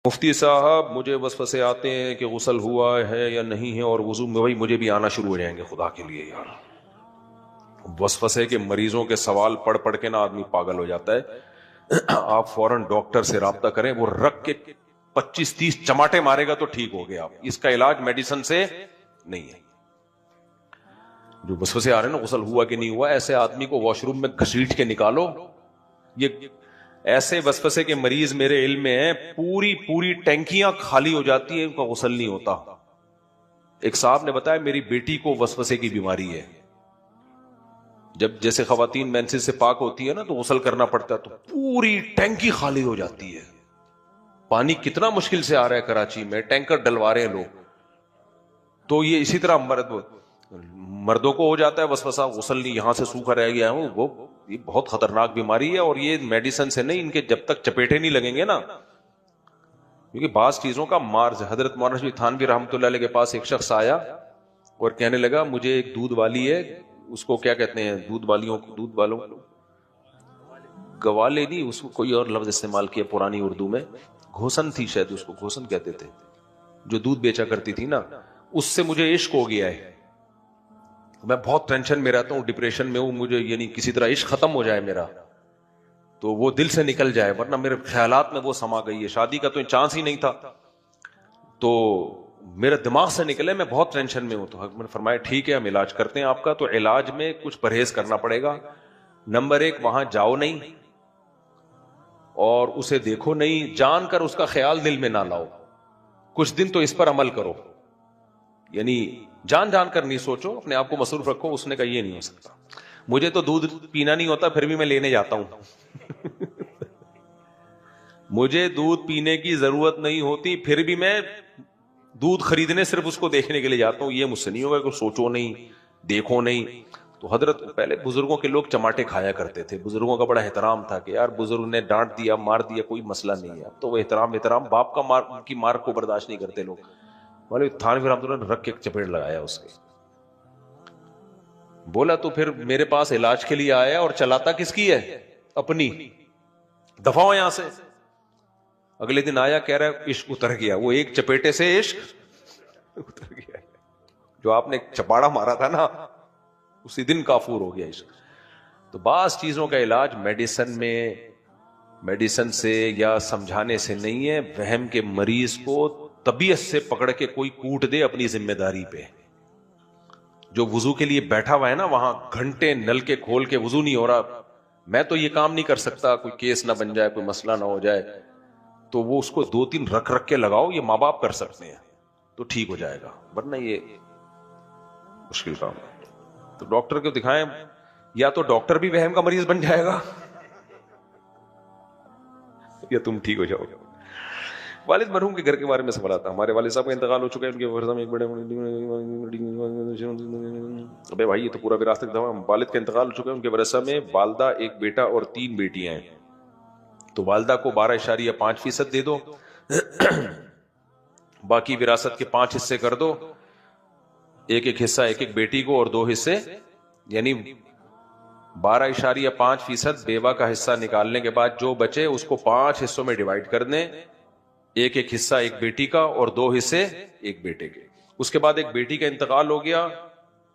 مفتی صاحب مجھے وسوسے آتے ہیں کہ غسل ہوا ہے یا نہیں ہے اور وضو میں بھائی مجھے بھی آنا شروع ہو جائیں گے. خدا کے لیے یار, وسوسے کے مریضوں کے سوال پڑھ پڑھ کے نا آدمی پاگل ہو جاتا ہے. آپ فوراً ڈاکٹر سے رابطہ کریں, وہ رکھ کے 25-30 چماٹے مارے گا تو ٹھیک ہو گیا. اس کا علاج میڈیسن سے نہیں ہے. جو وسوسے آ رہے ہیں نا غسل ہوا کہ نہیں ہوا, ایسے آدمی کو واش روم میں گھسیٹ کے نکالو. یہ ایسے وسوسے کے مریض میرے علم میں ہیں, پوری ٹینکیاں خالی ہو جاتی ہیں, ان کا غسل نہیں ہوتا. ایک صاحب نے بتایا میری بیٹی کو وسوسے کی بیماری ہے. جب جیسے خواتین مینسز سے پاک ہوتی ہے نا تو غسل کرنا پڑتا ہے تو پوری ٹینکی خالی ہو جاتی ہے. پانی کتنا مشکل سے آ رہا ہے کراچی میں, ٹینکر ڈلوا رہے ہیں لوگ. تو یہ اسی طرح مردوں کو ہو جاتا ہے وسوسہ, غسل نہیں, یہاں سے سوکھا رہ گیا ہوں. وہ یہ بہت خطرناک بیماری ہے اور یہ میڈیسن سے نہیں, ان کے جب تک چپیٹے نہیں لگیں گے نا, کیونکہ بعض چیزوں کا مارز. حضرت مولانا شفیع تھانوی رحمۃ اللہ علیہ کے پاس ایک شخص آیا اور کہنے لگا مجھے ایک دودھ والی ہے, اس کو کیا کہتے ہیں دودھ والوں گوالے نہیں, اس کو کوئی اور لفظ استعمال کیا پرانی اردو میں, گھوسن تھی شاید, اس کو گھوسن کہتے تھے, جو دودھ بیچا کرتی تھی نا. اس سے مجھے عشق ہو گیا ہے, میں بہت ٹینشن میں رہتا ہوں, ڈپریشن میں ہوں, مجھے یعنی کسی طرح عشق ختم ہو جائے میرا تو وہ دل سے نکل جائے, ورنہ میرے خیالات میں وہ سما گئی ہے. شادی کا تو چانس ہی نہیں تھا تو میرے دماغ سے نکلے, میں بہت ٹینشن میں ہوں. تو حضرت نے فرمایا ٹھیک ہے ہم علاج کرتے ہیں آپ کا. تو علاج میں کچھ پرہیز کرنا پڑے گا. نمبر 1, وہاں جاؤ نہیں اور اسے دیکھو نہیں, جان کر اس کا خیال دل میں نہ لاؤ. کچھ دن تو اس پر عمل کرو, یعنی جان کر نہیں سوچو, اپنے آپ کو مصروف رکھو. اس نے کہا یہ نہیں ہو سکتا, مجھے تو دودھ پینا نہیں ہوتا پھر بھی میں لینے جاتا ہوں. مجھے دودھ پینے کی ضرورت نہیں ہوتی پھر بھی میں دودھ خریدنے صرف اس کو دیکھنے کے لیے جاتا ہوں. یہ مجھ سے نہیں ہوگا کہ سوچو نہیں, دیکھو نہیں. تو حضرت پہلے بزرگوں کے لوگ چماٹے کھایا کرتے تھے, بزرگوں کا بڑا احترام تھا کہ یار بزرگ نے ڈانٹ دیا مار دیا کوئی مسئلہ نہیں ہے. تو وہ احترام باپ کا کی مار کو برداشت نہیں کرتے لوگ. مولوی تھانوی رحمۃ اللہ نے رکھ کے چپیڑ لگایا اس کے, بولا تو پھر میرے پاس علاج کے لیے آیا اور چلاتا کس کی ہے, اپنی. دفع ہو یہاں سے. اگلے دن آیا کہہ رہا ہے عشق اتر گیا. وہ ایک چپیٹے سے عشق اتر گیا, جو آپ نے چپاڑا مارا تھا نا اسی دن کافور ہو گیا عشق. تو بعض چیزوں کا علاج میڈیسن سے یا سمجھانے سے نہیں ہے. وہم کے مریض کو طبیعت سے پکڑ کے کوئی کوٹ دے اپنی ذمہ داری پہ. جو وضو کے لیے بیٹھا ہوا ہے نا وہاں گھنٹے نل کے کھول کے وضو نہیں ہو رہا, میں تو یہ کام نہیں کر سکتا, کوئی کیس نہ بن جائے, کوئی مسئلہ نہ ہو جائے, تو وہ اس کو 2-3 رکھ کے لگاؤ. یہ ماں باپ کر سکتے ہیں تو ٹھیک ہو جائے گا, ورنہ یہ مشکل کام ہے. تو ڈاکٹر کو دکھائیں, یا تو ڈاکٹر بھی وہم کا مریض بن جائے گا یا تم ٹھیک ہو جاؤ گے. والد مرحوم کے گھر کے بارے میں سوال آتا. ہمارے والد صاحب کا انتقال ہو چکا ہے, ان کے ورثہ میں ایک بڑے ابے بھائی یہ تو پورا وراثت تھا. والد کا انتقال ہو چکا ہے, ان کے ورثہ میں والدہ, ایک بیٹا اور 3 بیٹیاں ہیں. تو والدہ کو 12.5% دے دو, باقی وراثت کے 5 حصے کر دو, ایک حصہ ایک بیٹی کو اور 2 حصے, یعنی 12.5% بیوہ کا حصہ نکالنے کے بعد جو بچے اس کو 5 حصوں میں ڈیوائیڈ کر دیں, ایک حصہ ایک بیٹی کا اور 2 حصے ایک بیٹے کے. اس کے بعد ایک بیٹی کا انتقال ہو گیا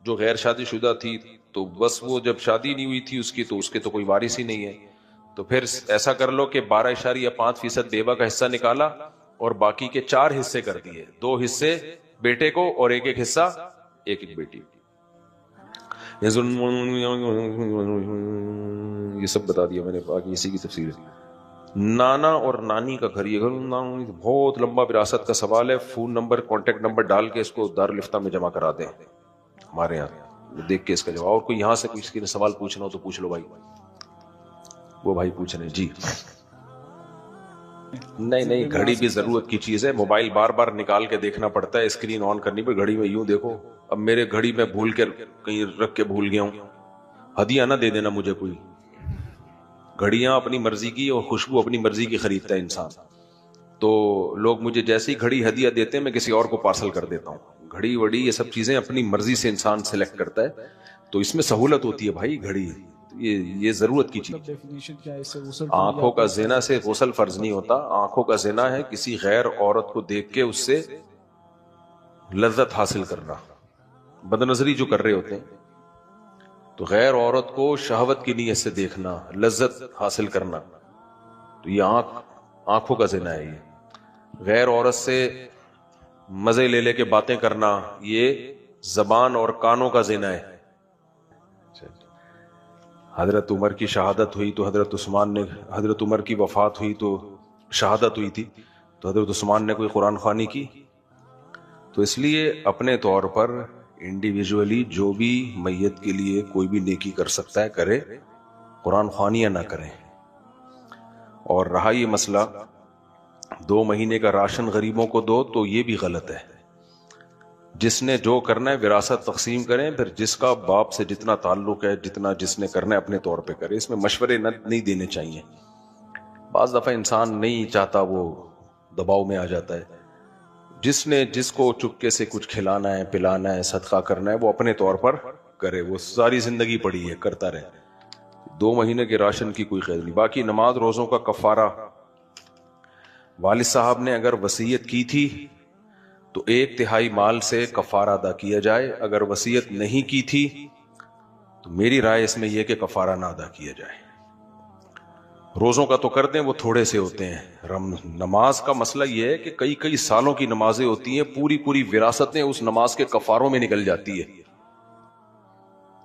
جو غیر شادی شدہ تھی, تو بس وہ جب شادی نہیں ہوئی تھی اس کی, تو اس کے تو کوئی وارث ہی نہیں ہے. تو پھر ایسا کر لو کہ 12.5% بیوہ کا حصہ نکالا اور باقی کے 4 حصے کر دیے, 2 حصے بیٹے کو اور ایک حصہ ایک بیٹی. یہ سب بتا دیا میں نے, باقی اسی کی تفصیل. نانا اور نانی کا گھر, یہ گھر بہت لمبا وراثت کا سوال ہے. فون نمبر کانٹیکٹ نمبر ڈال کے اس کو دارالفتہ میں جمع کرا دیں ہمارے یہاں, دیکھ کے اس کا جواب. اور کوئی یہاں سے کسی نے سوال پوچھنا ہو تو پوچھ لو بھائی. وہ بھائی پوچھ رہے ہیں جی. نہیں گھڑی بھی ضرورت کی چیز ہے. موبائل بار بار نکال کے دیکھنا پڑتا ہے, اسکرین آن کرنی پہ گھڑی میں یوں دیکھو. اب میرے گھڑی میں بھول کے کہیں رکھ کے بھول گیا ہوں, ہدیہ نہ دے دینا مجھے کوئی. گھڑیاں اپنی مرضی کی اور خوشبو اپنی مرضی کی خریدتا ہے انسان. تو لوگ مجھے جیسی گھڑی ہدیہ دیتے ہیں میں کسی اور کو پارسل کر دیتا ہوں. گھڑی وڑی یہ سب چیزیں اپنی مرضی سے انسان سلیکٹ کرتا ہے, تو اس میں سہولت ہوتی ہے بھائی. گھڑی یہ ضرورت کی چیز. ڈیفینیشن کیا ہے اس سے؟ غسل آنکھوں کا زنا سے غسل فرض نہیں ہوتا. آنکھوں کا زنا ہے کسی غیر عورت کو دیکھ کے اس سے لذت حاصل کرنا. بد نظری جو کر رہے ہوتے ہیں تو غیر عورت کو شہوت کی نیت سے دیکھنا، لذت حاصل کرنا، تو یہ آنکھوں کا زنا ہے. یہ غیر عورت سے مزے لے لے کے باتیں کرنا، یہ زبان اور کانوں کا زنا ہے. حضرت عمر کی شہادت ہوئی تو حضرت عمر کی وفات ہوئی تو شہادت ہوئی تھی تو حضرت عثمان نے کوئی قرآن خوانی کی؟ تو اس لیے اپنے طور پر انڈیویجولی جو بھی میت کے لیے کوئی بھی نیکی کر سکتا ہے کرے، قرآن خوانیاں نہ کریں. اور رہا یہ مسئلہ 2 مہینے کا راشن غریبوں کو دو، تو یہ بھی غلط ہے. جس نے جو کرنا ہے وراثت تقسیم کریں، پھر جس کا باپ سے جتنا تعلق ہے، جتنا جس نے کرنا ہے اپنے طور پہ کرے. اس میں مشورے نہیں دینے چاہیے. بعض دفعہ انسان نہیں چاہتا، وہ دباؤ میں آ جاتا ہے. جس نے جس کو چپکے سے کچھ کھلانا ہے، پلانا ہے، صدقہ کرنا ہے، وہ اپنے طور پر کرے. وہ ساری زندگی پڑی ہے، کرتا رہے. 2 مہینے کے راشن کی کوئی قید نہیں. باقی نماز روزوں کا کفارہ، والد صاحب نے اگر وصیت کی تھی تو 1/3 مال سے کفارہ ادا کیا جائے. اگر وصیت نہیں کی تھی تو میری رائے اس میں یہ کہ کفارہ نہ ادا کیا جائے. روزوں کا تو کر دیں، وہ تھوڑے سے ہوتے ہیں. نماز کا مسئلہ یہ ہے کہ کئی سالوں کی نمازیں ہوتی ہیں، پوری وراثتیں اس نماز کے کفاروں میں نکل جاتی ہے.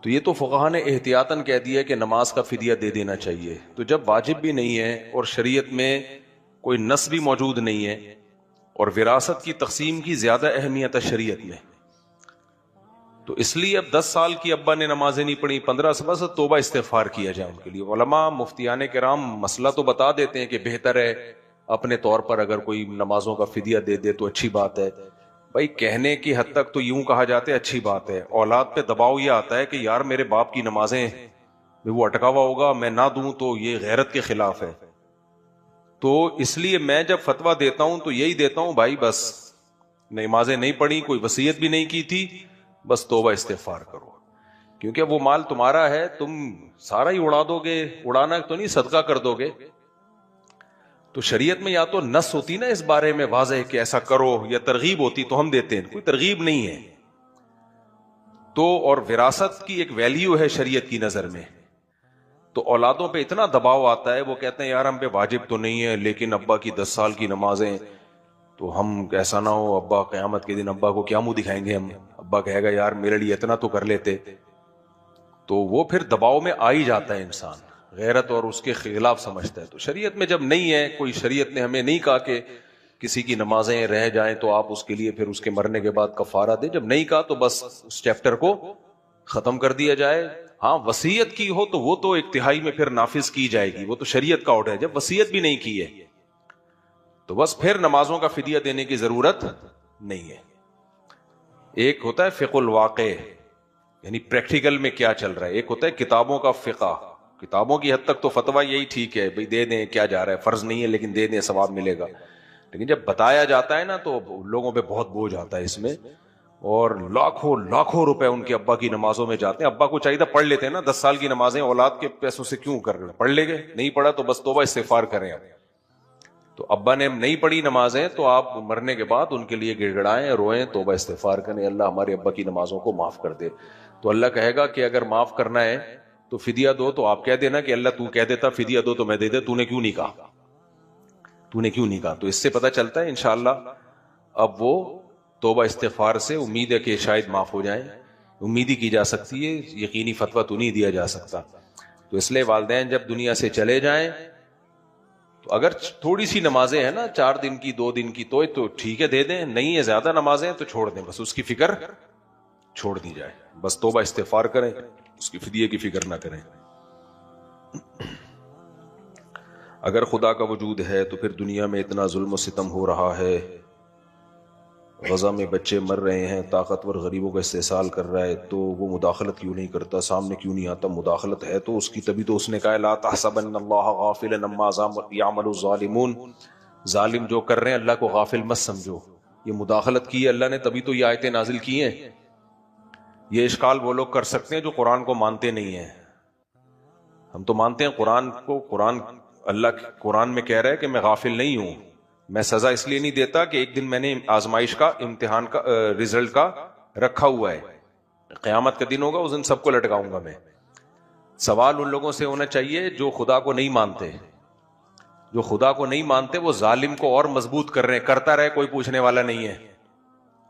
تو یہ تو فقہا نے احتیاطاً کہہ دیا کہ نماز کا فدیہ دے دینا چاہیے. تو جب واجب بھی نہیں ہے اور شریعت میں کوئی نص بھی موجود نہیں ہے اور وراثت کی تقسیم کی زیادہ اہمیت ہے شریعت میں، تو اس لیے اب 10 سال کی ابا نے نمازیں نہیں پڑھی، 15 سے بس توبہ استغفار کیا جائے ان کے لیے. علماء مفتیان کرام مسئلہ تو بتا دیتے ہیں کہ بہتر ہے اپنے طور پر اگر کوئی نمازوں کا فدیہ دے دے تو اچھی بات ہے. بھائی کہنے کی حد تک تو یوں کہا جاتا ہے اچھی بات ہے. اولاد پہ دباؤ یہ آتا ہے کہ یار میرے باپ کی نمازیں وہ اٹکا ہوا ہوگا، میں نہ دوں تو یہ غیرت کے خلاف ہے. تو اس لیے میں جب فتویٰ دیتا ہوں تو یہی دیتا ہوں، بھائی بس نمازیں نہیں پڑھی، کوئی وصیت بھی نہیں کی تھی، بس توبہ استغفار کرو. کیونکہ وہ مال تمہارا ہے، تم سارا ہی اڑا دو گے. اڑانا تو نہیں، صدقہ کر دو گے. تو شریعت میں یا تو نص ہوتی نا اس بارے میں واضح کہ ایسا کرو، یا ترغیب ہوتی تو ہم دیتے ہیں. کوئی ترغیب نہیں ہے. تو اور وراثت کی ایک ویلیو ہے شریعت کی نظر میں. تو اولادوں پہ اتنا دباؤ آتا ہے، وہ کہتے ہیں یار ہم پہ واجب تو نہیں ہے لیکن ابا کی 10 سال کی نمازیں، تو ہم ایسا نہ ہو ابا قیامت کے دن ابا کو کیا منہ دکھائیں گے ہم. ابا کہے گا یار میرے لیے اتنا تو کر لیتے. تو وہ پھر دباؤ میں آ ہی جاتا ہے انسان، غیرت اور اس کے خلاف سمجھتا ہے. تو شریعت میں جب نہیں ہے کوئی، شریعت نے ہمیں نہیں کہا کہ کسی کی نمازیں رہ جائیں تو آپ اس کے لیے پھر اس کے مرنے کے بعد کفارہ دیں. جب نہیں کہا تو بس اس چیپٹر کو ختم کر دیا جائے. ہاں وصیت کی ہو تو وہ تو 1/3 میں پھر نافذ کی جائے گی، وہ تو شریعت کا آرڈر ہے. جب وصیت بھی نہیں کی ہے تو بس پھر نمازوں کا فدیہ دینے کی ضرورت نہیں ہے. ایک ہوتا ہے فقہ الواقع، یعنی پریکٹیکل میں کیا چل رہا ہے. ایک ہوتا ہے کتابوں کا فقہ. کتابوں کی حد تک تو فتویٰ یہی ٹھیک ہے، بھئی دے دیں، کیا جا رہا ہے، فرض نہیں ہے لیکن دے دیں ثواب ملے گا. لیکن جب بتایا جاتا ہے نا تو لوگوں پہ بہت بوجھ آتا ہے اس میں، اور لاکھوں روپے ان کے ابا کی نمازوں میں جاتے ہیں. ابا کو چاہیے پڑھ لیتے ہیں نا 10 سال کی نمازیں، اولاد کے پیسوں سے کیوں کر رہے ہیں؟ پڑھ لے گئے، نہیں پڑھا تو بس توبہ استغفار کریں. تو ابا نے نہیں پڑھی نمازیں تو آپ مرنے کے بعد ان کے لیے گڑ گڑائیں، روئیں، توبہ استغفار کریں، اللہ ہمارے ابا کی نمازوں کو معاف کر دے. تو اللہ کہے گا کہ اگر معاف کرنا ہے تو فدیہ دو. تو آپ کہہ دینا کہ اللہ تو کہہ دیتا فدیہ دو تو میں دے دے، تو نے کیوں نہیں کہا، تو نے کیوں نہیں کہا. تو اس سے پتہ چلتا ہے انشاءاللہ اب وہ توبہ استغفار سے امید ہے کہ شاید معاف ہو جائیں. امید ہی کی جا سکتی ہے، یقینی فتویٰ تو نہیں دیا جا سکتا. تو اس لیے والدین جب دنیا سے چلے جائیں تو اگر تھوڑی سی نمازیں ہیں نا 4 دن کی 2 دن کی تو ٹھیک ہے دے دیں، نہیں ہے زیادہ نمازیں تو چھوڑ دیں، بس اس کی فکر چھوڑ دی جائے. بس توبہ استغفار کریں، اس کی فدیے کی فکر نہ کریں. اگر خدا کا وجود ہے تو پھر دنیا میں اتنا ظلم و ستم ہو رہا ہے، غزہ میں بچے مر رہے ہیں، طاقتور غریبوں کا استحصال کر رہا ہے، تو وہ مداخلت کیوں نہیں کرتا، سامنے کیوں نہیں آتا؟ مداخلت ہے تو اس کی، تبھی تو اس نے کہا لا تحسبن اللہ غافلا عما یعمل الظالمون. ظالم جو کر رہے ہیں اللہ کو غافل مت سمجھو. یہ مداخلت کی ہے اللہ نے، تبھی تو یہ آیتیں نازل کی ہیں. یہ اشکال وہ لوگ کر سکتے ہیں جو قرآن کو مانتے نہیں ہیں. ہم تو مانتے ہیں قرآن کو، اللہ قرآن میں کہہ رہا ہے کہ میں غافل نہیں ہوں، میں سزا اس لیے نہیں دیتا کہ ایک دن میں نے آزمائش کا، امتحان کا، رزلٹ کا رکھا ہوا ہے، قیامت کا دن ہوگا اس دن سب کو لٹکاؤں گا میں۔ سوال ان لوگوں سے ہونا چاہیے جو خدا کو نہیں مانتے، جو خدا کو نہیں مانتے وہ ظالم کو اور مضبوط کر رہے ہیں، کرتا رہے کوئی پوچھنے والا نہیں ہے،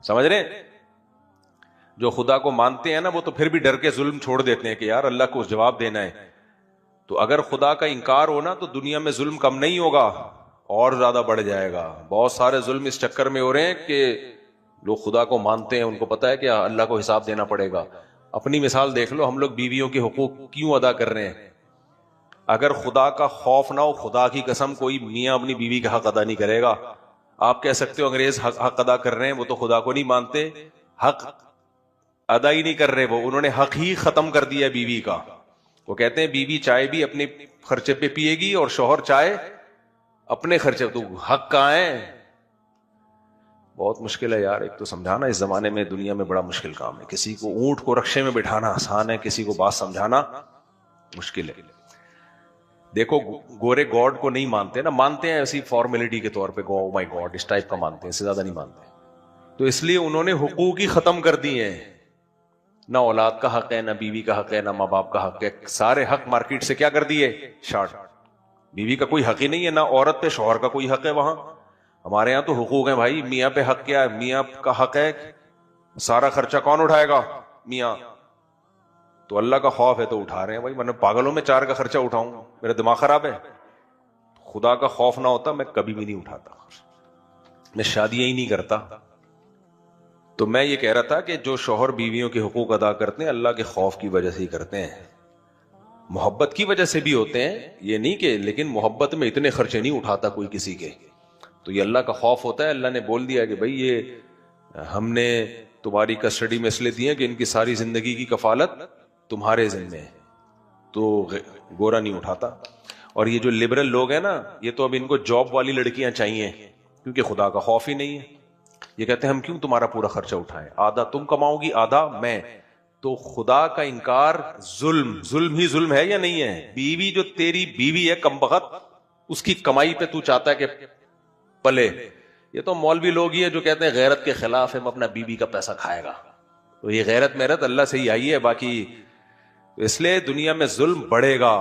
سمجھ رہے ہیں؟ جو خدا کو مانتے ہیں نا وہ تو پھر بھی ڈر کے ظلم چھوڑ دیتے ہیں کہ یار اللہ کو جواب دینا ہے۔ تو اگر خدا کا انکار ہونا تو دنیا میں ظلم کم نہیں ہوگا، اور زیادہ بڑھ جائے گا۔ بہت سارے ظلم اس چکر میں ہو رہے ہیں کہ لوگ خدا کو مانتے ہیں، ان کو پتا ہے کہ اللہ کو حساب دینا پڑے گا۔ اپنی مثال دیکھ لو، ہم لوگ بیویوں کے حقوق کیوں ادا کر رہے ہیں؟ اگر خدا کا خوف نہ ہو، خدا کی قسم کوئی میاں اپنی بیوی کا حق ادا نہیں کرے گا۔ آپ کہہ سکتے ہو انگریز حق ادا کر رہے ہیں، وہ تو خدا کو نہیں مانتے، حق ادا ہی نہیں کر رہے، وہ انہوں نے حق ہی ختم کر دیا بیوی کا۔ وہ کہتے ہیں بیوی چائے بھی اپنے خرچے پہ پیے گی اور شوہر چائے اپنے خرچے، تو حق کہاں ہے؟ بہت مشکل ہے یار، ایک تو سمجھانا اس زمانے میں دنیا میں بڑا مشکل کام ہے، کسی کو اونٹ کو رکشے میں بٹھانا آسان ہے، کسی کو بات سمجھانا مشکل ہے۔ دیکھو گورے گاڈ کو نہیں مانتے نا، مانتے ہیں ایسی فارمیلٹی کے طور پہ، گو مائی گاڈ اس ٹائپ کا مانتے ہیں، اس سے زیادہ نہیں مانتے۔ تو اس لیے انہوں نے حقوق ہی ختم کر دیے ہیں، نہ اولاد کا حق ہے، نہ بیوی کا حق ہے، نہ ماں باپ کا حق ہے، سارے حق مارکیٹ سے کیا کر دیے؟ شارٹ۔ بیوی کا کوئی حق ہی نہیں ہے، نہ عورت پہ شوہر کا کوئی حق ہے وہاں۔ ہمارے یہاں تو حقوق ہیں بھائی، میاں پہ حق کیا ہے؟ میاں کا حق ہے سارا خرچہ کون اٹھائے گا؟ میاں۔ تو اللہ کا خوف ہے تو اٹھا رہے ہیں بھائی، میں پاگلوں میں 4 کا خرچہ اٹھاؤں، میرا دماغ خراب ہے؟ خدا کا خوف نہ ہوتا میں کبھی بھی نہیں اٹھاتا، میں شادیاں ہی نہیں کرتا۔ تو میں یہ کہہ رہا تھا کہ جو شوہر بیویوں کے حقوق ادا کرتے ہیں اللہ کے خوف کی وجہ سے ہی کرتے ہیں، محبت کی وجہ سے بھی ہوتے ہیں، یہ نہیں کہ، لیکن محبت میں اتنے خرچے نہیں اٹھاتا کوئی کسی کے۔ تو یہ اللہ کا خوف ہوتا ہے، اللہ نے بول دیا کہ بھئی یہ ہم نے تمہاری کسٹڈی میں اس لیے دی ہے کہ ان کی ساری زندگی کی کفالت تمہارے ذمہ ہے، تو گورا نہیں اٹھاتا۔ اور یہ جو لبرل لوگ ہیں نا، یہ تو اب ان کو جاب والی لڑکیاں چاہیے، کیونکہ خدا کا خوف ہی نہیں ہے۔ یہ کہتے ہیں ہم کیوں تمہارا پورا خرچہ اٹھائیں، آدھا تم کماؤ گی آدھا میں۔ تو خدا کا انکار ظلم ہی ظلم ہے یا نہیں ہے؟ بیوی جو تیری بیوی ہے کمبخت، اس کی کمائی پہ تو چاہتا ہے کہ پلے۔ یہ تو مولوی لوگ ہی ہیں جو کہتے ہیں غیرت کے خلاف ہے، میں اپنا بیوی کا پیسہ کھائے گا۔ تو یہ غیرت محرت اللہ سے ہی آئی ہے، باقی اس لیے دنیا میں ظلم بڑھے گا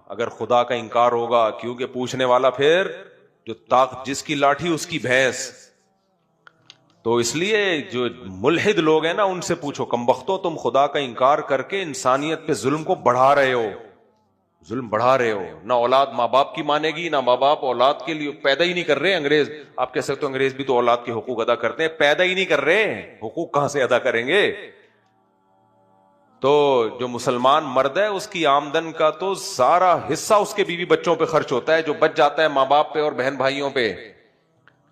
اگر خدا کا انکار ہوگا، کیونکہ پوچھنے والا پھر جو جس کی لاٹھی اس کی بھینس۔ تو اس لیے جو ملحد لوگ ہیں نا ان سے پوچھو، کمبختو تم خدا کا انکار کر کے انسانیت پہ ظلم کو بڑھا رہے ہو، ظلم بڑھا رہے ہو۔ نہ اولاد ماں باپ کی مانے گی، نہ ماں باپ اولاد کے لیے پیدا ہی نہیں کر رہے۔ انگریز، آپ کہہ سکتے ہو انگریز بھی تو اولاد کے حقوق ادا کرتے ہیں، پیدا ہی نہیں کر رہے، حقوق کہاں سے ادا کریں گے؟ تو جو مسلمان مرد ہے اس کی آمدن کا تو سارا حصہ اس کے بیوی بچوں پہ خرچ ہوتا ہے، جو بچ جاتا ہے ماں باپ پہ اور بہن بھائیوں پہ،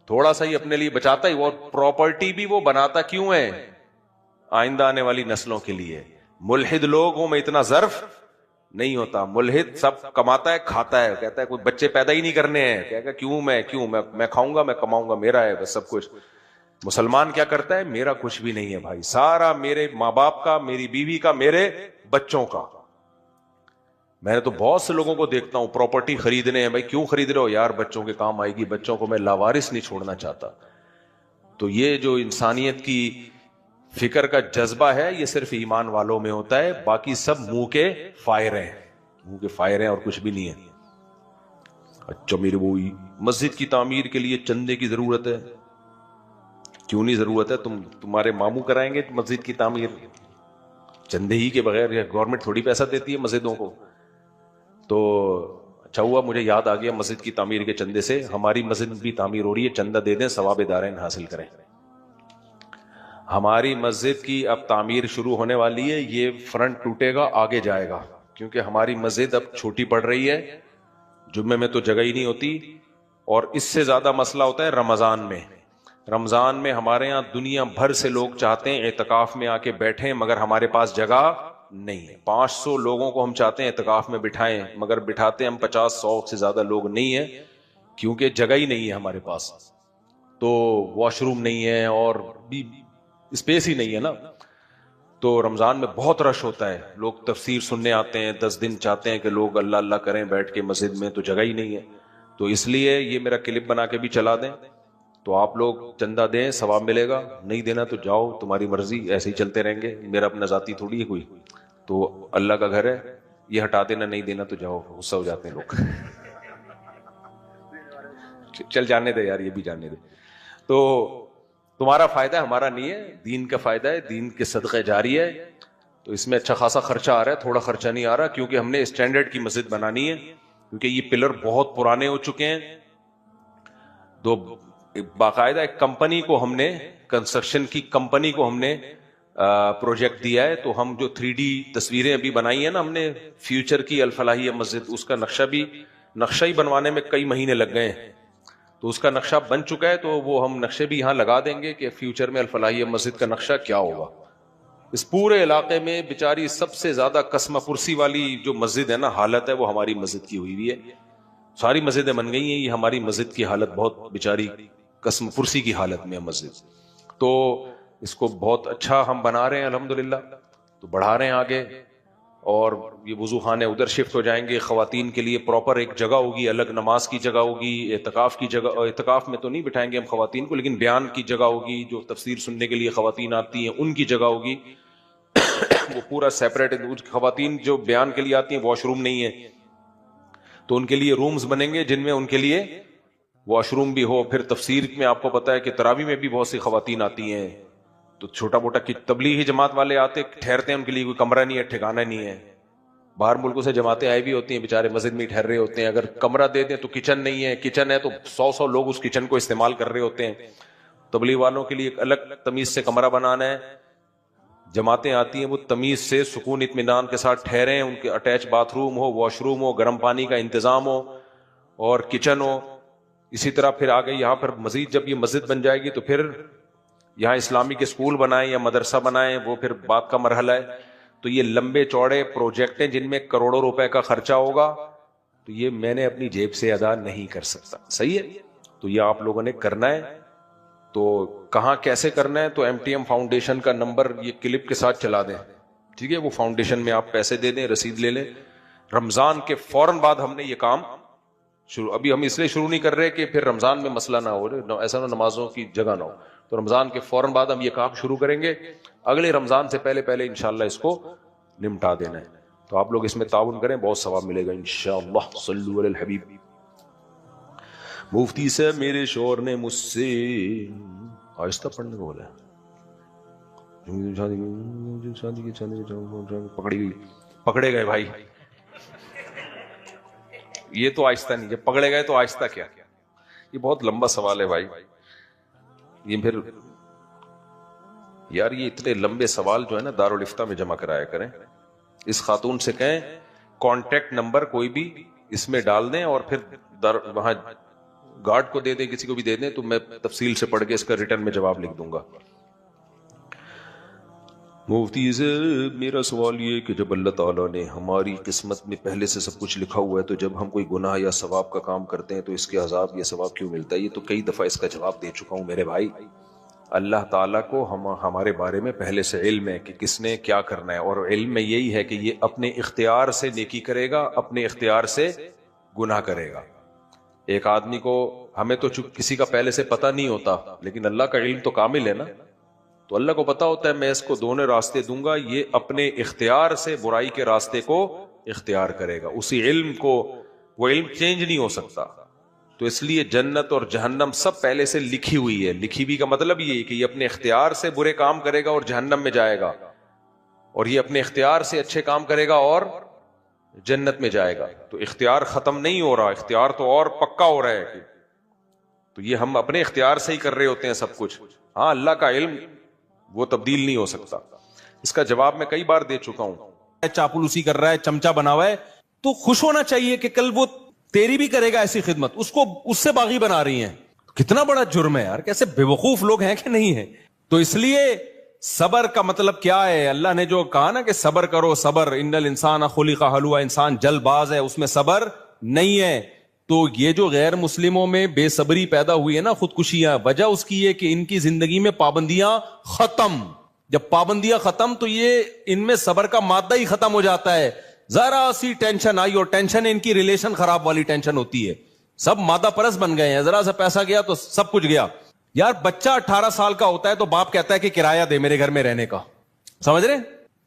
تھوڑا سا ہی اپنے لیے بچاتا ہی، وہ پراپرٹی بھی وہ بناتا کیوں ہے؟ آئندہ آنے والی نسلوں کے لیے۔ ملحد لوگوں میں اتنا ظرف نہیں ہوتا، ملحد سب کماتا ہے کھاتا ہے، کہتا ہے کوئی بچے پیدا ہی نہیں کرنے ہیں، کہے گا کیوں میں کھاؤں گا، میں کماؤں گا، میرا ہے بس سب کچھ۔ مسلمان کیا کرتا ہے؟ میرا کچھ بھی نہیں ہے بھائی، سارا میرے ماں باپ کا، میری بیوی کا، میرے بچوں کا۔ میں نے تو بہت سے لوگوں کو دیکھتا ہوں پراپرٹی خریدنے ہیں، بھائی کیوں خرید رہے ہو؟ یار بچوں کے کام آئے گی، بچوں کو میں لاوارث نہیں چھوڑنا چاہتا۔ تو یہ جو انسانیت کی فکر کا جذبہ ہے یہ صرف ایمان والوں میں ہوتا ہے، باقی سب منہ کے فائر ہیں، منہ کے فائر ہیں اور کچھ بھی نہیں ہے۔ اچھا میرے وہی مسجد کی تعمیر کے لیے چندے کی ضرورت ہے، کیوں نہیں ضرورت ہے؟ تمہارے ماموں کرائیں گے مسجد کی تعمیر چندے ہی کے بغیر؟ گورنمنٹ تھوڑی پیسہ دیتی ہے مسجدوں کو۔ تو اچھا ہوا مجھے یاد آ گیا، مسجد کی تعمیر کے چندے سے ہماری مسجد بھی تعمیر ہو رہی ہے، چندہ دے دیں، ثواب دارین حاصل کریں۔ ہماری مسجد کی اب تعمیر شروع ہونے والی ہے، یہ فرنٹ ٹوٹے گا آگے جائے گا، کیونکہ ہماری مسجد اب چھوٹی پڑ رہی ہے، جمعے میں تو جگہ ہی نہیں ہوتی، اور اس سے زیادہ مسئلہ ہوتا ہے رمضان میں۔ رمضان میں ہمارے ہاں دنیا بھر سے لوگ چاہتے ہیں اعتکاف میں آ کے بیٹھیں، مگر ہمارے پاس جگہ نہیں ہے۔ 500 لوگوں کو ہم چاہتے ہیں اعتکاف میں بٹھائیں، مگر بٹھاتے ہم 50-100 سے زیادہ لوگ نہیں ہیں، کیونکہ جگہ ہی نہیں ہے ہمارے پاس، تو واش روم نہیں ہے اور بھی اسپیس ہی نہیں ہے نا۔ تو رمضان میں بہت رش ہوتا ہے, لوگ تفسیر سننے آتے ہیں, 10 دن چاہتے ہیں کہ لوگ اللہ اللہ کریں بیٹھ کے مسجد میں, تو جگہ ہی نہیں ہے. تو اس لیے یہ میرا کلپ بنا کے بھی چلا دیں, تو آپ لوگ چندہ دیں, ثواب ملے گا. نہیں دینا تو جاؤ, تمہاری مرضی, ایسے ہی چلتے رہیں گے, میرا اپنا ذاتی تھوڑی ہے کوئی, تو اللہ کا گھر ہے, یہ ہٹا دینا, نہیں دینا تو جاؤ. غصہ ہو جاتے ہیں لوگ. چل جانے دے یار, یہ بھی جانے دے. تو تمہارا فائدہ ہے, ہمارا نہیں ہے, دین کا فائدہ ہے, دین کے صدقے جاری ہے. تو اس میں اچھا خاصا خرچہ آ رہا ہے, تھوڑا خرچہ نہیں آ رہا, کیونکہ ہم نے اسٹینڈرڈ کی مسجد بنانی ہے, کیونکہ یہ پلر بہت پرانے ہو چکے ہیں. تو باقاعدہ ایک کمپنی کو ہم نے, کنسٹرکشن کی کمپنی کو ہم نے پروجیکٹ دیا ہے. تو ہم جو 3D تصویریں ابھی بنائی ہیں نا ہم نے فیوچر کی الفلاحیہ مسجد, اس کا نقشہ ہی بنوانے میں کئی مہینے لگ گئے ہیں. تو اس کا نقشہ بن چکا ہے, تو وہ ہم نقشے بھی یہاں لگا دیں گے کہ فیوچر میں الفلاحیہ مسجد کا نقشہ کیا ہوگا. اس پورے علاقے میں بیچاری سب سے زیادہ قسم پرسی والی جو مسجد ہے نا, حالت ہے, وہ ہماری مسجد کی ہوئی ہے. ساری مسجدیں بن گئی ہیں, یہ ہماری مسجد کی حالت بہت بیچاری قسم پرسی کی حالت میں ہے مسجد. تو اس کو بہت اچھا ہم بنا رہے ہیں الحمدللہ, تو بڑھا رہے ہیں آگے. اور یہ وضو خانے ادھر شفٹ ہو جائیں گے, خواتین کے لیے پراپر ایک جگہ ہوگی, الگ نماز کی جگہ ہوگی, اعتکاف کی جگہ, اعتکاف میں تو نہیں بٹھائیں گے ہم خواتین کو, لیکن بیان کی جگہ ہوگی, جو تفسیر سننے کے لیے خواتین آتی ہیں ان کی جگہ ہوگی. وہ پورا سیپریٹ. خواتین جو بیان کے لیے آتی ہیں واش روم نہیں ہے, تو ان کے لیے رومز بنیں گے جن میں ان کے لیے واش روم بھی ہو. پھر تفسیر میں آپ کو پتا ہے کہ تراویح میں بھی بہت سی خواتین آتی ہیں, تو چھوٹا موٹا تبلیغی جماعت والے آتے ٹھہرتے ہیں, ان کے لیے کوئی کمرہ نہیں ہے, ٹھکانہ نہیں ہے. باہر ملکوں سے جماعتیں آئی بھی ہوتی ہیں, بیچارے مسجد میں ٹھہر رہے ہوتے ہیں, اگر کمرہ دے دیں تو کچن نہیں ہے, کچن ہے تو 100 لوگ اس کچن کو استعمال کر رہے ہوتے ہیں. تبلیغ والوں کے لیے ایک الگ تمیز سے کمرہ بنانا ہے. جماعتیں آتی ہیں وہ تمیز سے سکون اطمینان کے ساتھ ٹھہریں, ان کے اٹیچ باتھ روم ہو, واش روم ہو, گرم پانی کا انتظام ہو اور کچن ہو. اسی طرح پھر آگے یہاں پر مزید جب یہ مسجد بن جائے گی تو پھر یہاں اسلامی کے اسکول بنائیں یا مدرسہ بنائیں, وہ پھر بات کا مرحلہ ہے. تو یہ لمبے چوڑے پروجیکٹ ہیں جن میں کروڑوں روپے کا خرچہ ہوگا, تو یہ میں نے اپنی جیب سے ادا نہیں کر سکتا. صحیح ہے, تو یہ آپ لوگوں نے کرنا ہے. تو کہاں کیسے کرنا ہے, تو MTM فاؤنڈیشن کا نمبر یہ کلپ کے ساتھ چلا دیں, ٹھیک ہے. وہ فاؤنڈیشن میں آپ پیسے دے دیں, رسید لے لیں. رمضان کے فوراً بعد ہم نے یہ کام شروع, ابھی ہم اس لیے شروع نہیں کر رہے کہ پھر رمضان میں مسئلہ نہ ہو, ایسا نہ نمازوں کی جگہ نہ ہو. تو رمضان کے فوراً بعد ہم یہ کام شروع کریں گے, اگلے رمضان سے پہلے انشاءاللہ اس کو نمٹا دینا ہے. تو آپ لوگ اس میں تعاون کریں, بہت ثواب ملے گا انشاءاللہ. صلو علی الحبیب. مفتی سے میرے شوہر نے مجھ سے آہستہ پڑھنے کو بولا, پکڑے گئے بھائی, یہ تو آہستہ نہیں, جب پکڑے گئے تو آہستہ کیا. یہ بہت لمبا سوال ہے بھائی. یہ پھر یار یہ اتنے لمبے سوال جو ہے نا دارالفتہ میں جمع کرایا کریں. اس خاتون سے کہیں کانٹیکٹ نمبر کوئی بھی اس میں ڈال دیں, اور پھر وہاں گارڈ کو دے دیں, کسی کو بھی دے دیں, تو میں تفصیل سے پڑھ کے اس کا ریٹرن میں جواب لکھ دوں گا. مفتی سے میرا سوال یہ کہ جب اللہ تعالیٰ نے ہماری قسمت میں پہلے سے سب کچھ لکھا ہوا ہے, تو جب ہم کوئی گناہ یا ثواب کا کام کرتے ہیں تو اس کے عذاب یا ثواب کیوں ملتا ہے؟ یہ تو کئی دفعہ اس کا جواب دے چکا ہوں میرے بھائی. اللہ تعالیٰ کو ہمارے بارے میں پہلے سے علم ہے کہ کس نے کیا کرنا ہے, اور علم میں یہی ہے کہ یہ اپنے اختیار سے نیکی کرے گا, اپنے اختیار سے گناہ کرے گا. ایک آدمی کو, ہمیں تو کسی کا پہلے سے پتہ نہیں ہوتا, لیکن اللہ کا علم تو کامل ہے نا, تو اللہ کو پتا ہوتا ہے میں اس کو دونوں راستے دوں گا, یہ اپنے اختیار سے برائی کے راستے کو اختیار کرے گا. اسی علم کو, وہ علم چینج نہیں ہو سکتا. تو اس لیے جنت اور جہنم سب پہلے سے لکھی ہوئی ہے. لکھی ہوئی کا مطلب یہ کہ یہ اپنے اختیار سے برے کام کرے گا اور جہنم میں جائے گا, اور یہ اپنے اختیار سے اچھے کام کرے گا اور جنت میں جائے گا. تو اختیار ختم نہیں ہو رہا, اختیار تو اور پکا ہو رہا ہے. تو یہ ہم اپنے اختیار سے ہی کر رہے ہوتے ہیں سب کچھ. ہاں اللہ کا علم وہ تبدیل نہیں ہو سکتا. اس کا جواب میں کئی بار دے چکا ہوں. چاپلوسی کر رہا ہے, چمچا بنا ہوا ہے, تو خوش ہونا چاہیے کہ کل وہ تیری بھی کرے گا ایسی خدمت, اس کو اس سے باغی بنا رہی ہیں. کتنا بڑا جرم ہے یار, کیسے بے وقوف لوگ ہیں کہ نہیں ہیں. تو اس لیے صبر کا مطلب کیا ہے؟ اللہ نے جو کہا نا کہ صبر کرو, صبر, ان الانسان خلق ہلوعا, انسان جلد باز ہے, اس میں صبر نہیں ہے. تو یہ جو غیر مسلموں میں بے صبری پیدا ہوئی ہے نا, خودکشیاں, وجہ اس کی یہ کہ ان کی زندگی میں پابندیاں ختم. جب پابندیاں ختم تو یہ ان میں صبر کا مادہ ہی ختم ہو جاتا ہے. ذرا سی ٹینشن آئی اور ٹینشن ان کی ریلیشن خراب والی ٹینشن ہوتی ہے. سب مادہ پرست بن گئے ہیں, ذرا سا پیسہ گیا تو سب کچھ گیا. یار بچہ 18 سال کا ہوتا ہے تو باپ کہتا ہے کہ کرایہ دے میرے گھر میں رہنے کا, سمجھ رہے؟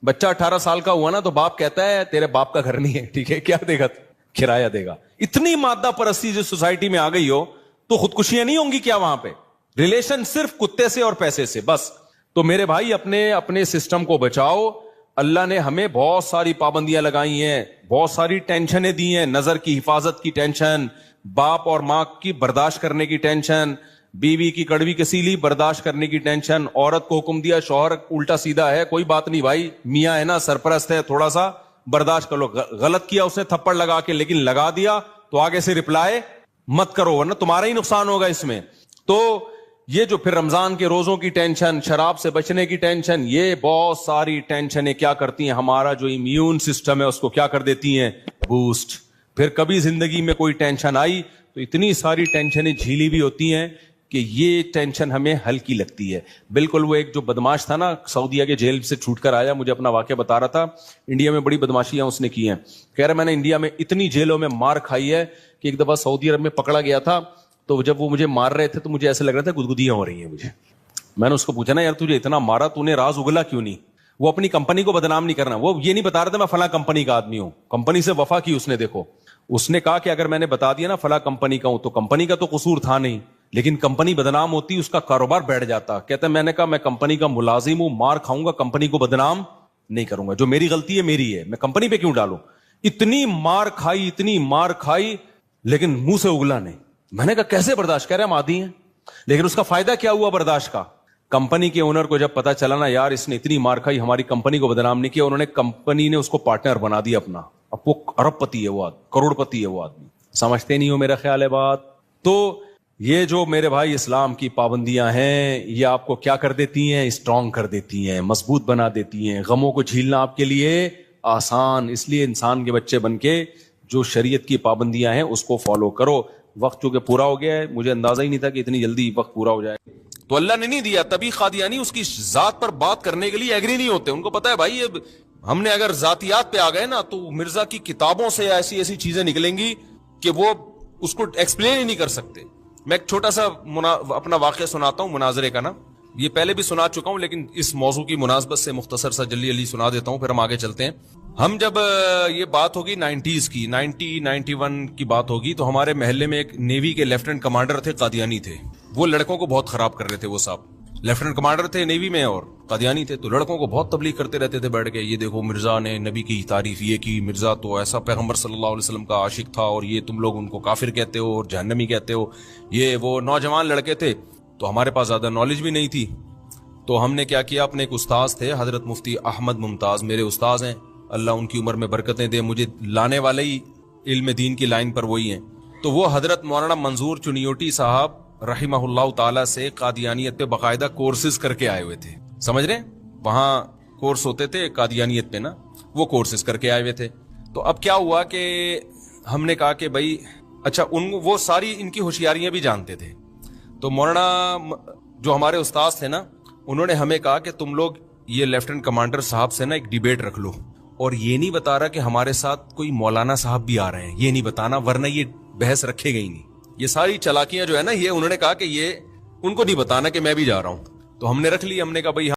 بچہ 18 سال کا ہوا نا تو باپ کہتا ہے تیرے باپ کا گھر نہیں ہے, ٹھیک ہے, کیا دے گا؟ کرایہ دے گا. اتنی مادہ پرستی جو سوسائٹی میں آ گئی ہو تو خودکشیاں نہیں ہوں گی کیا وہاں پہ؟ ریلیشن صرف کتے سے اور پیسے سے بس. تو میرے بھائی اپنے سسٹم کو بچاؤ. اللہ نے ہمیں بہت ساری پابندیاں لگائی ہیں, بہت ساری ٹینشنیں دی ہیں. نظر کی حفاظت کی ٹینشن, باپ اور ماں کی برداشت کرنے کی ٹینشن, بیوی کی کڑوی کسیلی برداشت کرنے کی ٹینشن. عورت کو حکم دیا, شوہر الٹا سیدھا ہے, کوئی بات نہیں بھائی, میاں ہے نا سرپرست ہے, تھوڑا سا برداشت کر لو. غلط کیا اس نے تھپڑ لگا کے, لیکن لگا دیا تو آگے سے رپلائی مت کرو ورنہ تمہارا ہی نقصان ہوگا اس میں. تو یہ جو پھر رمضان کے روزوں کی ٹینشن, شراب سے بچنے کی ٹینشن, یہ بہت ساری ٹینشنیں کیا کرتی ہیں, ہمارا جو امیون سسٹم ہے اس کو کیا کر دیتی ہیں, بوسٹ. پھر کبھی زندگی میں کوئی ٹینشن آئی تو اتنی ساری ٹینشنیں جھیلی بھی ہوتی ہیں کہ یہ ٹینشن ہمیں ہلکی لگتی ہے. بالکل وہ ایک جو بدماش تھا نا سعودیہ کے جیل سے چھوٹ کر آیا, مجھے اپنا واقعہ بتا رہا تھا, انڈیا میں بڑی بدماشیاں اس نے کی ہیں. کہہ رہا میں نے انڈیا میں اتنی جیلوں میں مار کھائی ہے کہ ایک دفعہ سعودی عرب میں پکڑا گیا تھا تو جب وہ مجھے مار رہے تھے تو مجھے ایسے لگ رہا تھا گدگدیاں ہو رہی ہیں مجھے. میں نے اس کو پوچھا نا یار تجھے اتنا مارا تو نے راز اگلا کیوں نہیں؟ وہ اپنی کمپنی کو بدنام نہیں کرنا, وہ یہ نہیں بتا رہا تھا میں فلاں کمپنی کا آدمی ہوں, کمپنی سے وفا کی اس نے. دیکھو اس نے کہا کہ اگر میں نے بتا دیا نا فلاں کمپنی کا ہوں تو کمپنی کا تو قصور تھا نہیں, لیکن کمپنی بدنام ہوتی اس کا کاروبار بیٹھ جاتا. کہتا ہے میں نے کہا میں کمپنی کا ملازم ہوں, مار کھاؤں گا, کمپنی کو بدنام نہیں کروں گا, جو میری غلطی ہے میری ہے, میں کمپنی پہ کیوں ڈالوں. اتنی مار کھائی, اتنی مار کھائی, لیکن منہ سے اگلا نہیں. میں نے کہا کیسے برداشت کر رہے ہیں, ہم عادی ہیں. لیکن اس کا فائدہ کیا ہوا برداشت کا؟ کمپنی کے اونر کو جب پتا چلا نا یار اس نے اتنی مار کھائی, ہماری کمپنی کو بدنام نہیں کیا, انہوں نے کمپنی نے اس کو پارٹنر بنا دیا اپنا. اب وہ ارب پتی ہے, وہ کروڑ پتی ہے وہ آدمی. سمجھتے نہیں ہو میرا خیال ہے بات. تو یہ جو میرے بھائی اسلام کی پابندیاں ہیں یہ آپ کو کیا کر دیتی ہیں, اسٹرانگ کر دیتی ہیں, مضبوط بنا دیتی ہیں. غموں کو جھیلنا آپ کے لیے آسان. اس لیے انسان کے بچے بن کے جو شریعت کی پابندیاں ہیں اس کو فالو کرو. وقت چونکہ پورا ہو گیا ہے, مجھے اندازہ ہی نہیں تھا کہ اتنی جلدی وقت پورا ہو جائے. تو اللہ نے نہیں دیا, تبھی قادیانی اس کی ذات پر بات کرنے کے لیے ایگری نہیں ہوتے. ان کو پتا ہے بھائی ہم نے اگر ذاتیات پہ آ گئے نا تو مرزا کی کتابوں سے ایسی ایسی چیزیں نکلیں گی کہ وہ اس کو ایکسپلین ہی نہیں کر سکتے. میں ایک چھوٹا سا اپنا واقعہ سناتا ہوں مناظرے کا نا, یہ پہلے بھی سنا چکا ہوں لیکن اس موضوع کی مناسبت سے مختصر سا جلدی سنا دیتا ہوں, پھر ہم آگے چلتے ہیں. ہم جب یہ بات ہوگی 90s کی, 91 کی بات ہوگی, تو ہمارے محلے میں ایک نیوی کے لیفٹیننٹ کمانڈر تھے, قادیانی تھے. وہ لڑکوں کو بہت خراب کر رہے تھے. وہ صاحب لیفٹیننٹ کمانڈر تھے نیوی میں اور قادیانی تھے, تو لڑکوں کو بہت تبلیغ کرتے رہتے تھے بیٹھ کے, یہ دیکھو مرزا نے نبی کی تعریف یہ کی, مرزا تو ایسا پیغمبر صلی اللہ علیہ وسلم کا عاشق تھا, اور یہ تم لوگ ان کو کافر کہتے ہو اور جہنمی کہتے ہو. یہ وہ نوجوان لڑکے تھے, تو ہمارے پاس زیادہ نالج بھی نہیں تھی. تو ہم نے کیا کیا, اپنے ایک استاذ تھے حضرت مفتی احمد ممتاز, میرے استاذ ہیں, اللہ ان کی عمر میں برکتیں دے, مجھے لانے والے ہی علم دین کی لائن پر وہی ہیں. تو وہ حضرت مولانا منظور چنیوٹی صاحب رحمہ اللہ تعالی سے قادیانیت پہ باقاعدہ کورسز کر کے آئے ہوئے تھے. سمجھ رہے ہیں, وہاں کورس ہوتے تھے قادیانیت پہ نا, وہ کورسز کر کے آئے ہوئے تھے. تو اب کیا ہوا کہ ہم نے کہا کہ بھائی اچھا وہ ساری ان کی ہوشیاریاں بھی جانتے تھے. تو مولانا جو ہمارے استاذ تھے نا, انہوں نے ہمیں کہا کہ تم لوگ یہ لیفٹیننٹ کمانڈر صاحب سے نا ایک ڈیبیٹ رکھ لو, اور یہ نہیں بتا رہا کہ ہمارے ساتھ کوئی مولانا صاحب بھی آ رہے ہیں, یہ نہیں بتانا, ورنہ یہ بحث رکھے گئی نہیں. یہ ساری چلاکیاں جو ہے نا, یہ انہوں نے کہا کہ یہ ان کو نہیں بتانا کہ میں بھی جا رہا ہوں. تو ہم نے رکھ لی, ہم نے کہا بھائی